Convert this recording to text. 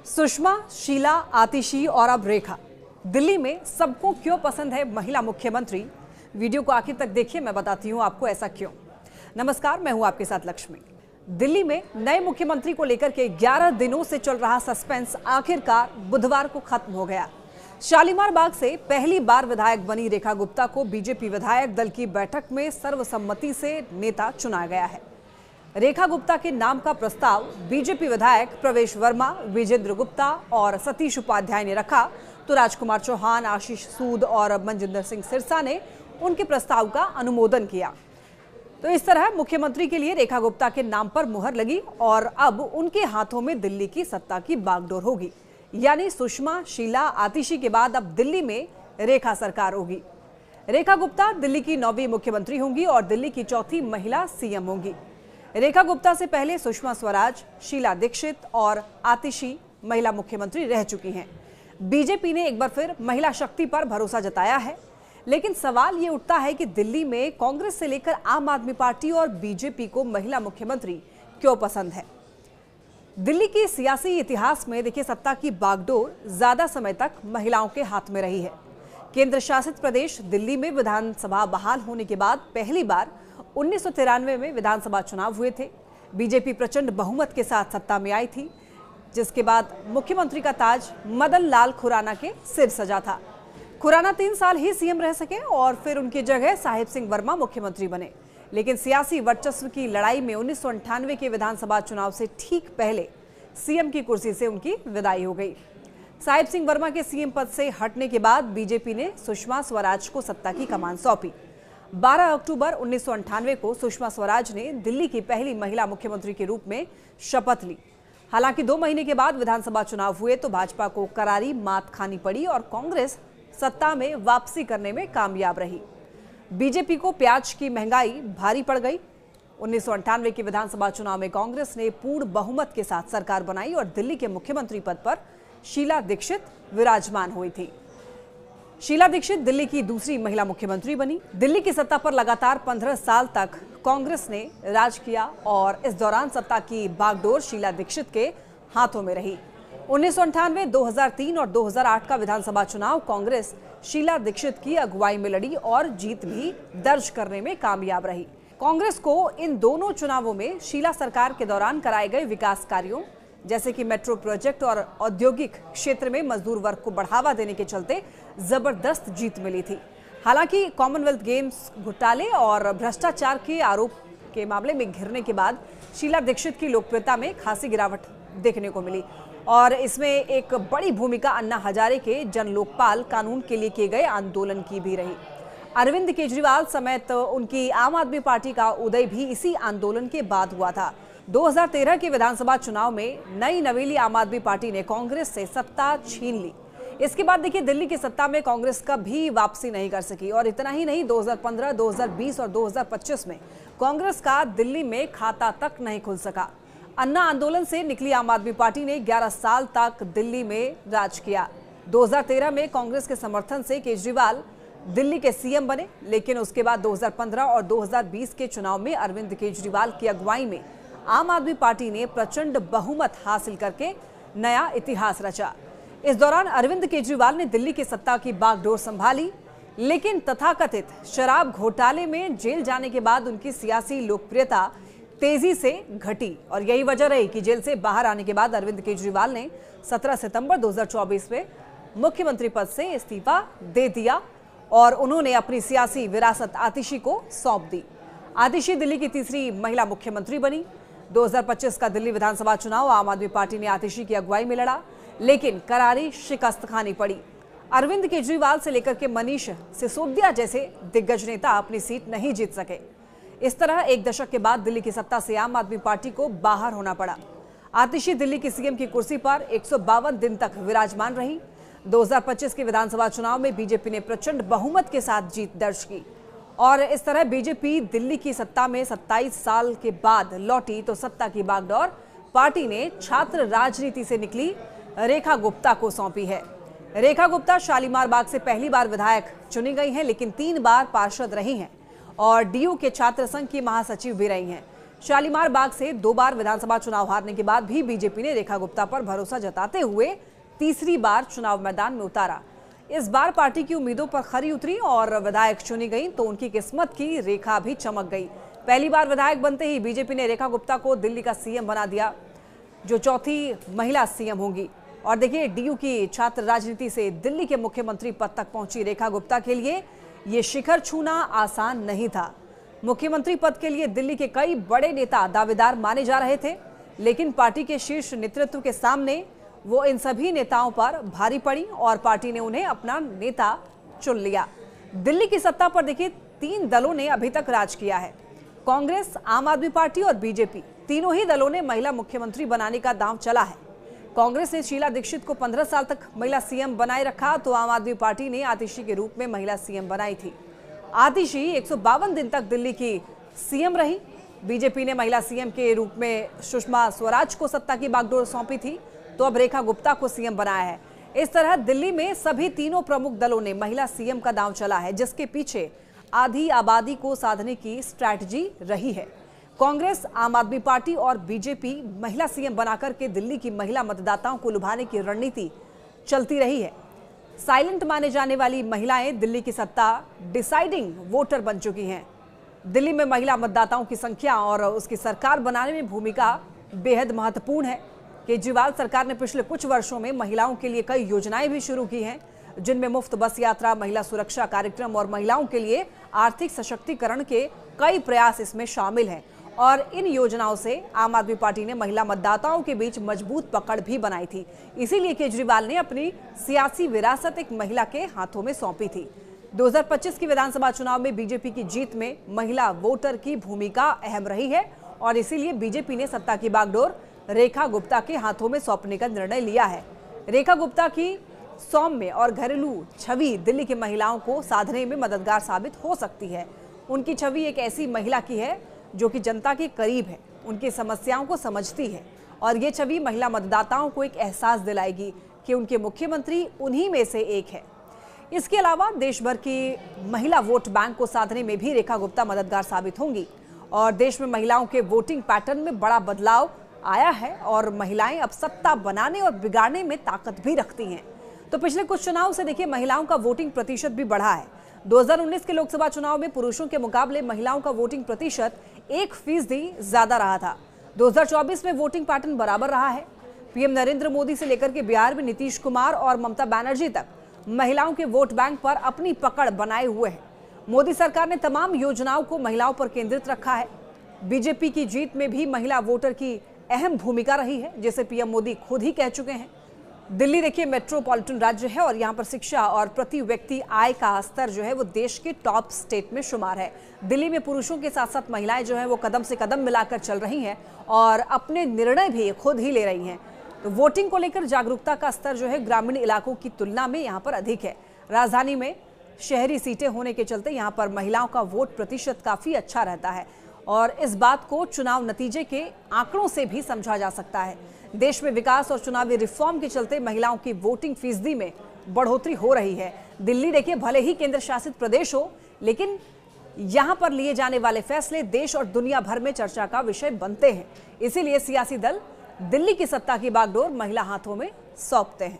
सुषमा, शीला, आतिशी और अब रेखा। दिल्ली में सबको क्यों पसंद है महिला मुख्यमंत्री? वीडियो को आखिर तक देखिए, मैं बताती हूँ आपको ऐसा क्यों। नमस्कार, मैं हूँ आपके साथ लक्ष्मी। दिल्ली में नए मुख्यमंत्री को लेकर के 11 दिनों से चल रहा सस्पेंस आखिरकार बुधवार को खत्म हो गया। शालीमार बाग से पहली बार विधायक बनी रेखा गुप्ता को बीजेपी विधायक दल की बैठक में सर्वसम्मति से नेता चुना गया है। रेखा गुप्ता के नाम का प्रस्ताव बीजेपी विधायक प्रवेश वर्मा, विजेंद्र गुप्ता और सतीश उपाध्याय ने रखा, तो राजकुमार चौहान, आशीष सूद और मनजिंदर सिंह सिरसा ने उनके प्रस्ताव का अनुमोदन किया। तो इस तरह मुख्यमंत्री के लिए रेखा गुप्ता के नाम पर मुहर लगी और अब उनके हाथों में दिल्ली की सत्ता की बागडोर होगी। यानी सुषमा, शीला, आतिशी के बाद अब दिल्ली में रेखा सरकार होगी। रेखा गुप्ता दिल्ली की 9वीं मुख्यमंत्री होंगी और दिल्ली की 4थी महिला सीएम होंगी। रेखा गुप्ता से पहले सुषमा स्वराज, शीला दीक्षित और आतिशी महिला मुख्यमंत्री रह चुकी हैं। बीजेपी ने एक बार फिर महिला शक्ति पर भरोसा जताया है, लेकिन सवाल ये उठता है कि दिल्ली में कांग्रेस से लेकर आम आदमी पार्टी और बीजेपी को महिला मुख्यमंत्री क्यों पसंद है। दिल्ली के सियासी इतिहास में देखिए, सत्ता की बागडोर ज्यादा समय तक महिलाओं के हाथ में रही है। केंद्र शासित प्रदेश दिल्ली में विधानसभा बहाल होने के बाद पहली बार 1993 में विधानसभा चुनाव हुए थे। बीजेपी प्रचंड बहुमत के साथ सत्ता में आई थी, जिसके बाद मुख्यमंत्री का ताज मदन लाल खुराना के सिर सजा था। खुराना 3 साल ही सीएम रह सके और फिर उनकी जगह साहिब सिंह वर्मा मुख्यमंत्री बने। लेकिन सियासी वर्चस्व की लड़ाई में 1998 के विधानसभा चुनाव से ठीक पहले सीएम की कुर्सी से उनकी विदाई हो गई। साहिब सिंह वर्मा के सीएम पद से हटने के बाद बीजेपी ने सुषमा स्वराज को सत्ता की कमान सौंपी। 12 अक्टूबर 1998 को सुषमा स्वराज ने दिल्ली की पहली महिला मुख्यमंत्री के रूप में शपथ ली। हालांकि 2 महीने के बाद विधानसभा चुनाव हुए तो भाजपा को करारी मात खानी पड़ी और कांग्रेस सत्ता में वापसी करने में कामयाब रही। बीजेपी को प्याज की महंगाई भारी पड़ गई। 1998 के विधानसभा चुनाव में कांग्रेस ने पूर्ण बहुमत के साथ सरकार बनाई और दिल्ली के मुख्यमंत्री पद पर शीला दीक्षित विराजमान हुई थी। शीला दीक्षित दिल्ली की दूसरी महिला मुख्यमंत्री बनी। दिल्ली की सत्ता पर लगातार 15 साल तक कांग्रेस ने राज किया और इस दौरान सत्ता की बागडोर शीला दीक्षित के हाथों में रही। 1998, 2003 और 2008 का विधानसभा चुनाव कांग्रेस शीला दीक्षित की अगुवाई में लड़ी और जीत भी दर्ज करने में कामयाब रही। कांग्रेस को इन दोनों चुनावों में शीला सरकार के दौरान कराए गए विकास कार्यों जैसे कि मेट्रो प्रोजेक्ट और औद्योगिक क्षेत्र में मजदूर वर्ग को बढ़ावा देने के चलते जबरदस्त जीत मिली थी। हालांकि कॉमनवेल्थ गेम्स घोटाले और भ्रष्टाचार के आरोप के मामले में घिरने के बाद शीला दीक्षित की लोकप्रियता में खासी गिरावट देखने को मिली और इसमें एक बड़ी भूमिका अन्ना हजारे के जन लोकपाल कानून के लिए किए गए आंदोलन की भी रही। अरविंद केजरीवाल समेत उनकी आम आदमी पार्टी का उदय भी इसी आंदोलन के बाद हुआ था। 2013 के विधानसभा चुनाव में नई नवेली आम आदमी पार्टी ने कांग्रेस से सत्ता छीन ली। इसके बाद देखिए, दिल्ली की सत्ता में कांग्रेस कभी वापसी नहीं कर सकी और इतना ही नहीं, 2015, 2020 और 2025 में कांग्रेस का दिल्ली में खाता तक नहीं खुल सका। अन्ना आंदोलन से निकली आम आदमी पार्टी ने 11 साल तक दिल्ली में राज किया। 2013 में कांग्रेस के समर्थन से केजरीवाल दिल्ली के सीएम बने, लेकिन उसके बाद 2015 और 2020 के चुनाव में अरविंद केजरीवाल की अगुवाई में आम आदमी पार्टी ने प्रचंड बहुमत हासिल करके नया इतिहास रचा। इस दौरान अरविंद केजरीवाल ने दिल्ली की सत्ता की बागडोर संभाली, लेकिन तथाकथित शराब घोटाले में जेल जाने के बाद उनकी सियासी लोकप्रियता तेजी से घटी और यही वजह रही कि जेल से बाहर आने के बाद अरविंद केजरीवाल ने 17 सितंबर 2024 में मुख्यमंत्री पद से इस्तीफा दे दिया और उन्होंने अपनी सियासी विरासत आतिशी को सौंप दी। आतिशी दिल्ली की तीसरी महिला मुख्यमंत्री बनी। 2025 का दिल्ली विधानसभा चुनाव आम आदमी पार्टी ने आतिशी की अगुवाई में लड़ा, लेकिन करारी शिकस्त खानी पड़ी। अरविंद केजरीवाल से लेकर के मनीष सिसोदिया जैसे दिग्गज नेता अपनी सीट नहीं जीत सके। इस तरह एक दशक के बाद दिल्ली की सत्ता से आम आदमी पार्टी को बाहर होना पड़ा। आतिशी दिल्ली की सीएम की कुर्सी पर 152 दिन तक विराजमान रही। 2025 के विधानसभा चुनाव में बीजेपी ने प्रचंड बहुमत के साथ जीत दर्ज की और इस तरह बीजेपी दिल्ली की सत्ता में 27 साल के बाद लौटी तो सत्ता की बागडोर पार्टी ने छात्र राजनीति से निकली रेखा गुप्ता को सौंपी है। रेखा गुप्ता शालीमार बाग से पहली बार विधायक चुनी गई हैं, लेकिन 3 बार पार्षद रही हैं और डीयू के छात्र संघ की महासचिव भी रही हैं। शालीमार बाग से 2 बार विधानसभा चुनाव हारने के बाद भी बीजेपी ने रेखा गुप्ता पर भरोसा जताते हुए तीसरी बार चुनाव मैदान में उतारा। इस बार पार्टी की उम्मीदों पर खरी उतरी और विधायक चुनी गई तो उनकी किस्मत की रेखा भी चमक गई। पहली बार विधायक बनते ही बीजेपी ने रेखा गुप्ता को दिल्ली का सीएम बना दिया, जो चौथी महिला सीएम होंगी। और देखिए, डीयू की छात्र राजनीति से दिल्ली के मुख्यमंत्री पद तक पहुंची रेखा गुप्ता के लिए ये शिखर छूना आसान नहीं था। मुख्यमंत्री पद के लिए दिल्ली के कई बड़े नेता दावेदार माने जा रहे थे, लेकिन पार्टी के शीर्ष नेतृत्व के सामने वो इन सभी नेताओं पर भारी पड़ी और पार्टी ने उन्हें अपना नेता चुन लिया। दिल्ली की सत्ता पर देखिए 3 दलों ने अभी तक राज किया है। कांग्रेस, आम आदमी पार्टी और बीजेपी, तीनों ही दलों ने महिला मुख्यमंत्री बनाने का दांव चला है। कांग्रेस ने शीला दीक्षित को 15 साल तक महिला सीएम बनाए रखा, तो आम आदमी पार्टी ने आतिशी के रूप में महिला सीएम बनाई थी। आतिशी 152 दिन तक दिल्ली की सीएम रही। बीजेपी ने महिला सीएम के रूप में सुषमा स्वराज को सत्ता की बागडोर सौंपी थी, तो अब रेखा गुप्ता को सीएम बनाया है। इस तरह दिल्ली में सभी तीनों प्रमुख दलों ने महिला सीएम का दांव चला है, जिसके पीछे आधी आबादी को साधने की स्ट्रैटेजी रही है। कांग्रेस, आम आदमी पार्टी और बीजेपी महिला सीएम बनाकर के दिल्ली की महिला मतदाताओं को लुभाने की रणनीति चलती रही है। साइलेंट माने जाने वाली महिलाएं दिल्ली की सत्ता डिसाइडिंग वोटर बन चुकी हैं। दिल्ली में महिला मतदाताओं की संख्या और उसकी सरकार बनाने में भूमिका बेहद महत्वपूर्ण है। केजरीवाल सरकार ने पिछले कुछ वर्षों में महिलाओं के लिए कई योजनाएं भी शुरू की हैं, जिनमें मुफ्त बस यात्रा, महिला सुरक्षा कार्यक्रम और महिलाओं के लिए आर्थिक सशक्तिकरण के कई प्रयास इसमें शामिल हैं। और इन योजनाओं से आम आदमी पार्टी ने महिला मतदाताओं के बीच मजबूत पकड़ भी बनाई थी। इसीलिए केजरीवाल ने अपनी सियासी विरासत एक महिला के हाथों में सौंपी थी। 2025 की विधानसभा चुनाव में बीजेपी की जीत में महिला वोटर की भूमिका अहम रही है और इसीलिए बीजेपी ने सत्ता की बागडोर रेखा गुप्ता के हाथों में सौंपने का निर्णय लिया है। रेखा गुप्ता की सौम्य और घरेलू छवि दिल्ली की महिलाओं को साधने में मददगार साबित हो सकती है। उनकी छवि एक ऐसी महिला की है जो कि जनता के करीब है, उनकी समस्याओं को समझती है और ये छवि महिला मतदाताओं को एक एहसास दिलाएगी कि उनके मुख्यमंत्री उन्हीं में से एक है। इसके अलावा देश भर की महिला वोट बैंक को साधने में भी रेखा गुप्ता मददगार साबित होंगी और देश में महिलाओं के वोटिंग पैटर्न में बड़ा बदलाव आया है और महिलाएं अब सत्ता बनाने और बिगाड़ने में ताकत भी रखती हैं। तो पिछले कुछ चुनाव से देखिए महिलाओं का वोटिंग प्रतिशत भी बढ़ा है। 2019 के लोकसभा चुनाव में पुरुषों के मुकाबले महिलाओं का वोटिंग प्रतिशत 1% ज्यादा रहा था। 2024 में वोटिंग पैटर्न बराबर रहा है। पीएम नरेंद्र मोदी से लेकर के बिहार में नीतीश कुमार और ममता बनर्जी तक महिलाओं के वोट बैंक पर अपनी पकड़ बनाए हुए हैं। मोदी सरकार ने तमाम योजनाओं को महिलाओं पर केंद्रित रखा है। बीजेपी की जीत में भी महिला वोटर की अहम भूमिका रही है, जैसे पीएम मोदी खुद ही कह चुके हैं। दिल्ली देखिए मेट्रोपॉलिटन राज्य है और यहाँ पर शिक्षा और प्रति व्यक्ति आय का स्तर जो है वो देश के टॉप स्टेट में शुमार है। दिल्ली में पुरुषों के साथ साथ महिलाएं जो है वो कदम से कदम मिलाकर चल रही हैं और अपने निर्णय भी खुद ही ले रही हैं। तो वोटिंग को लेकर जागरूकता का स्तर जो है ग्रामीण इलाकों की तुलना में यहाँ पर अधिक है। राजधानी में शहरी सीटें होने के चलते यहाँ पर महिलाओं का वोट प्रतिशत काफी अच्छा रहता है और इस बात को चुनाव नतीजे के आंकड़ों से भी समझा जा सकता है। देश में विकास और चुनावी रिफॉर्म के चलते महिलाओं की वोटिंग फीसदी में बढ़ोतरी हो रही है। दिल्ली देखिए भले ही केंद्र शासित प्रदेश हो, लेकिन यहां पर लिए जाने वाले फैसले देश और दुनिया भर में चर्चा का विषय बनते हैं। इसीलिए सियासी दल दिल्ली की सत्ता की बागडोर महिला हाथों में सौंपते हैं।